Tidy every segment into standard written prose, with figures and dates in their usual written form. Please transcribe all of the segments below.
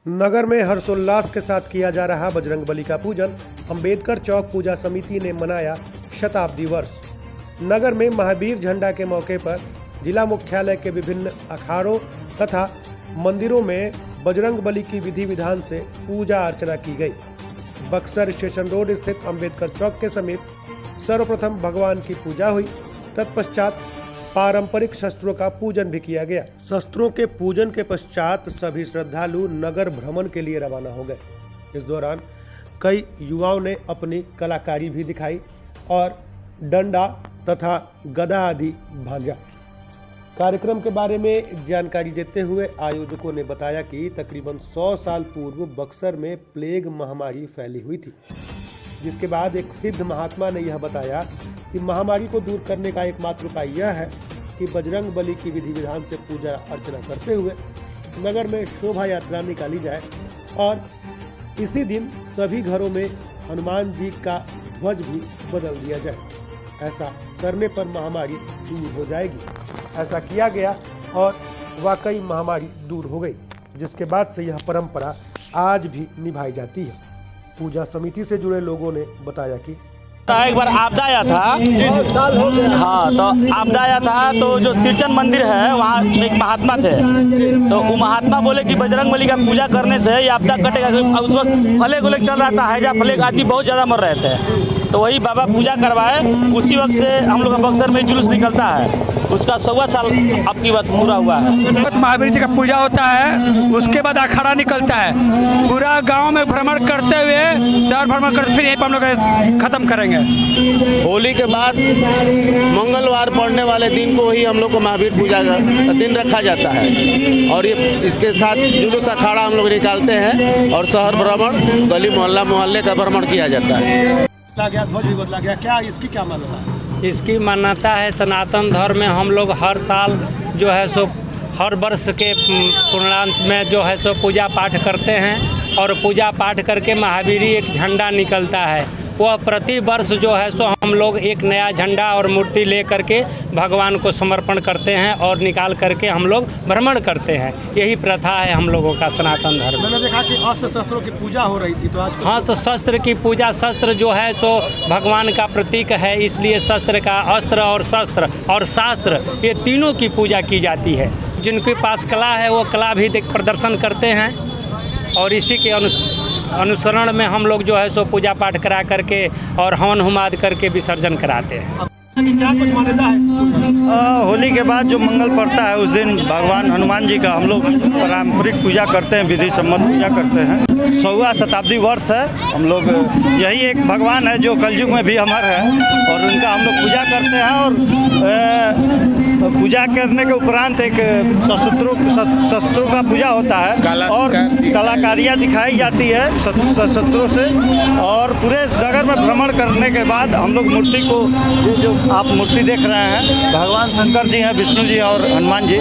नगर में हर्षोल्लास के साथ किया जा रहा बजरंगबली का पूजन। अंबेडकर चौक पूजा समिति ने मनाया शताब्दी वर्ष। नगर में महावीर झंडा के मौके पर जिला मुख्यालय के विभिन्न अखाड़ों तथा मंदिरों में बजरंगबली की विधि विधान से पूजा अर्चना की गई। बक्सर स्टेशन रोड स्थित अंबेडकर चौक के समीप सर्वप्रथम भगवान की पूजा हुई। तत्पश्चात पारंपरिक शस्त्रों का पूजन भी किया गया। शस्त्रों के पूजन के पश्चात सभी श्रद्धालु नगर भ्रमण के लिए रवाना हो गए। इस दौरान कई युवाओं ने अपनी कलाकारी भी दिखाई और डंडा तथा गदा आदि भांजा। कार्यक्रम के बारे में जानकारी देते हुए आयोजकों ने बताया कि तकरीबन 100 साल पूर्व बक्सर में प्लेग महामारी फैली हुई थी, जिसके बाद एक सिद्ध महात्मा ने यह बताया कि महामारी को दूर करने का एकमात्र उपाय यह है कि बजरंगबली की विधि विधान से पूजा अर्चना करते हुए नगर में शोभा यात्रा निकाली जाए और इसी दिन सभी घरों में हनुमान जी का ध्वज भी बदल दिया जाए। ऐसा करने पर महामारी दूर हो जाएगी। ऐसा किया गया और वाकई महामारी दूर हो गई, जिसके बाद से यह परंपरा आज भी निभाई जाती है। पूजा समिति से जुड़े लोगों ने बताया कि एक बार आपदा आया था। हाँ, तो आपदा आया था तो जो सिरचन मंदिर है वहाँ एक महात्मा थे, तो वो महात्मा बोले कि बजरंगबली का पूजा करने से ये आपदा कटेगा। उस वक्त फ्लैग उलेग चल रहा था, हैजा फ्लैग, आदमी बहुत ज़्यादा मर रहे थे, तो वही बाबा पूजा करवाए। उसी वक्त से हम लोग का बक्सर में जुलूस निकलता है। उसका 100वां साल अब की बात पूरा हुआ है। महावीर जी का पूजा होता है, उसके बाद अखाड़ा निकलता है। पूरा गांव में भ्रमण करते हुए शहर भ्रमण करते फिर यहीं पर हम लोग खत्म करेंगे। होली के बाद मंगलवार पड़ने वाले दिन को ही हम लोग को महावीर पूजा का दिन रखा जाता है और ये इसके साथ जुलूस अखाड़ा हम लोग निकालते हैं और शहर भ्रमण, गली मोहल्ला मोहल्ले का भ्रमण किया जाता है। ध्वज भी बदला गया, क्या इसकी क्या मान्यता है? इसकी मान्यता है सनातन धर्म में हम लोग हर साल जो है सो हर वर्ष के पूर्णांत में जो है सो पूजा पाठ करते हैं और पूजा पाठ करके महावीरी एक झंडा निकलता है। वह प्रति वर्ष जो है सो हम लोग एक नया झंडा और मूर्ति ले करके भगवान को समर्पण करते हैं और निकाल करके हम लोग भ्रमण करते हैं। यही प्रथा है हम लोगों का सनातन धर्म। मैंने देखा कि अस्त्र शस्त्रों की पूजा हो रही थी, तो आज हाँ, तो शस्त्र की पूजा, शस्त्र जो है सो भगवान का प्रतीक है, इसलिए शस्त्र का, अस्त्र और शस्त्र और शास्त्र, ये तीनों की पूजा की जाती है। जिनके पास कला है वो कला भी प्रदर्शन करते हैं और इसी के अनुसरण में हम लोग जो है सो पूजा पाठ करा करके और हवन हुमाद करके विसर्जन कराते हैं। क्या कुछ मान्यता है? होली के बाद जो मंगल पड़ता है उस दिन भगवान हनुमान जी का हम लोग पारंपरिक पूजा करते हैं, विधि सम्मत पूजा करते हैं। 100वां शताब्दी वर्ष है। हम लोग यही एक भगवान है जो कलयुग में भी अमर है और उनका हम लोग पूजा करते हैं और पूजा करने के उपरांत एक शस्त्रों का पूजा होता है और कलाकारियाँ दिखाई जाती है शस्त्रों से और पूरे नगर में भ्रमण करने के बाद हम लोग मूर्ति को, ये जो आप मूर्ति देख रहे हैं, भगवान शंकर जी हैं, विष्णु जी और हनुमान जी,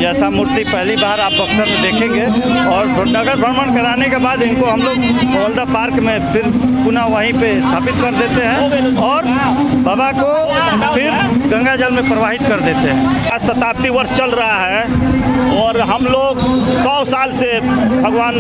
ऐसा मूर्ति पहली बार आप बक्सर में देखेंगे। और नगर भ्रमण कराने के बाद इनको हम लोग हवलदा पार्क में फिर पुनः वहीं पे स्थापित कर देते हैं और बाबा को फिर गंगा जल में प्रवाहित कर देते हैं। आज शताब्दी वर्ष चल रहा है और हम लोग 100 साल से भगवान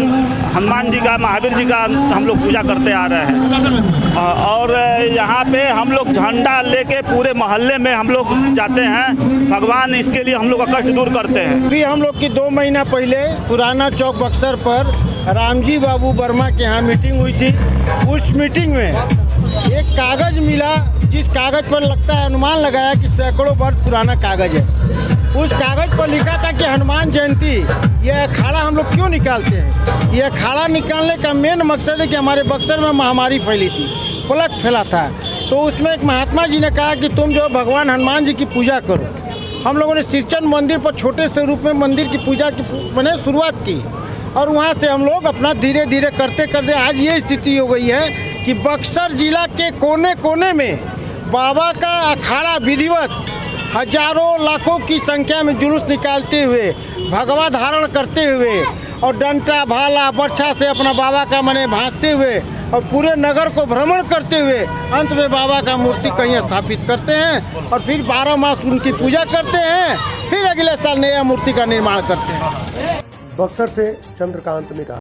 हनुमान जी का, महावीर जी का हम लोग पूजा करते आ रहे हैं और यहाँ पे हम लोग झंडा लेके पूरे मोहल्ले में हम लोग जाते हैं। भगवान इसके लिए हम लोग का कष्ट दूर करते हैं। अभी हम लोग की 2 महीना पहले पुराना चौक बक्सर पर रामजी बाबू वर्मा के यहाँ मीटिंग हुई थी। उस मीटिंग में एक कागज मिला, जिस कागज पर लगता है, अनुमान लगाया कि सैकड़ों वर्ष पुराना कागज है। उस कागज पर लिखा था कि हनुमान जयंती, यह अखाड़ा हम लोग क्यों निकालते हैं। यह अखाड़ा निकालने का मेन मकसद है कि हमारे बक्सर में महामारी फैली थी, प्लेग फैला था, तो उसमें एक महात्मा जी ने कहा कि तुम जो भगवान हनुमान जी की पूजा करो। हम लोगों ने सिरचन मंदिर पर छोटे से रूप में मंदिर की पूजा की मैंने शुरुआत की और वहाँ से हम लोग अपना धीरे धीरे करते करते आज ये स्थिति हो गई है कि बक्सर जिला के कोने कोने में बाबा का अखाड़ा विधिवत हजारों लाखों की संख्या में जुलूस निकालते हुए, भगवा धारण करते हुए और डंटा भाला बर्छा से अपना बाबा का मने भांजते हुए और पूरे नगर को भ्रमण करते हुए अंत में बाबा का मूर्ति कहीं स्थापित करते हैं और फिर 12 मास उनकी पूजा करते हैं, फिर अगले साल नया मूर्ति का निर्माण करते हैं। बक्सर से चंद्रकांत मिका,